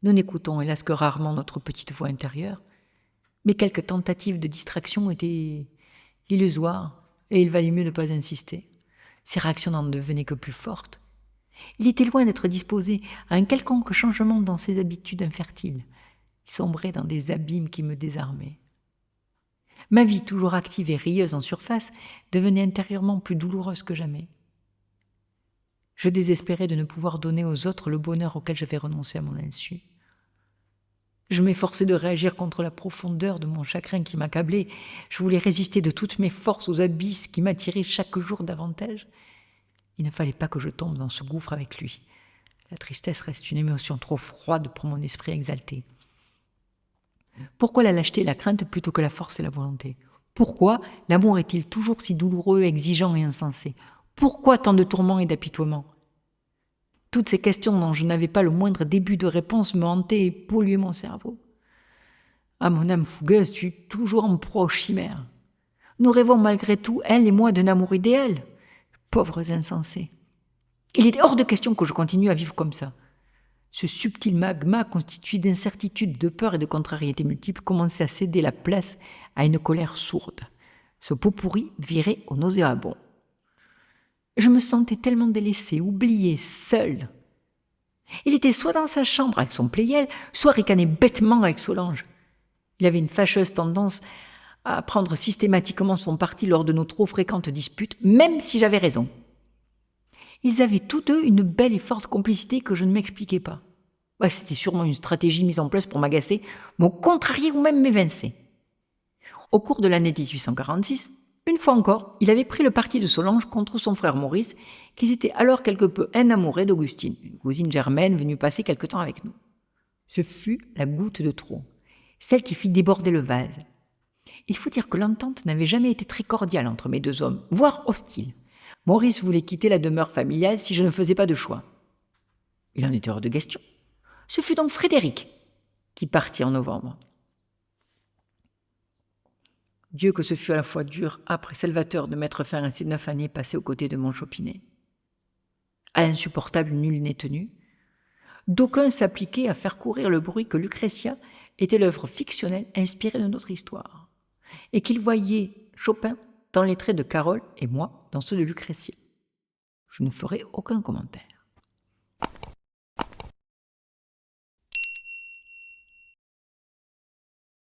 Nous n'écoutons hélas que rarement notre petite voix intérieure, mais quelques tentatives de distraction étaient illusoires et il valait mieux ne pas insister. Ses réactions n'en devenaient que plus fortes. Il était loin d'être disposé à un quelconque changement dans ses habitudes infertiles. Il sombrait dans des abîmes qui me désarmaient. Ma vie, toujours active et rieuse en surface, devenait intérieurement plus douloureuse que jamais. Je désespérais de ne pouvoir donner aux autres le bonheur auquel j'avais renoncé à mon insu. Je m'efforçais de réagir contre la profondeur de mon chagrin qui m'accablait. Je voulais résister de toutes mes forces aux abysses qui m'attiraient chaque jour davantage. Il ne fallait pas que je tombe dans ce gouffre avec lui. La tristesse reste une émotion trop froide pour mon esprit exalté. Pourquoi la lâcheté et la crainte plutôt que la force et la volonté? Pourquoi l'amour est-il toujours si douloureux, exigeant et insensé? Pourquoi tant de tourments et d'apitoiements? Toutes ces questions dont je n'avais pas le moindre début de réponse me hantaient et polluaient mon cerveau. Ah, mon âme fougueuse, tu es toujours en proie aux chimères. Nous rêvons malgré tout, elle et moi, d'un amour idéal. Pauvres insensés. Il était hors de question que je continue à vivre comme ça. Ce subtil magma constitué d'incertitudes, de peurs et de contrariétés multiples commençait à céder la place à une colère sourde. Ce pot pourri virait au nauséabond. Je me sentais tellement délaissée, oubliée, seule. Il était soit dans sa chambre avec son Pléiel, soit ricanait bêtement avec Solange. Il avait une fâcheuse tendance à prendre systématiquement son parti lors de nos trop fréquentes disputes, même si j'avais raison. Ils avaient tous deux une belle et forte complicité que je ne m'expliquais pas. Ouais, c'était sûrement une stratégie mise en place pour m'agacer, me contrarier ou même m'évincer. Au cours de l'année 1846, une fois encore, il avait pris le parti de Solange contre son frère Maurice, qui s'était alors quelque peu enamouré d'Augustine, une cousine germaine venue passer quelque temps avec nous. Ce fut la goutte de trop, celle qui fit déborder le vase. Il faut dire que l'entente n'avait jamais été très cordiale entre mes deux hommes, voire hostile. Maurice voulait quitter la demeure familiale si je ne faisais pas de choix. Il en était hors de question. Ce fut donc Frédéric qui partit en novembre. Dieu que ce fut à la fois dur, âpre et salvateur de mettre fin à ces 9 années passées aux côtés de mon Chopinet. À l'insupportable, nul n'est tenu. D'aucuns s'appliquaient à faire courir le bruit que Lucrétia était l'œuvre fictionnelle inspirée de notre histoire, et qu'ils voyaient Chopin dans les traits de Carole et moi dans ceux de Lucrétia. Je ne ferai aucun commentaire.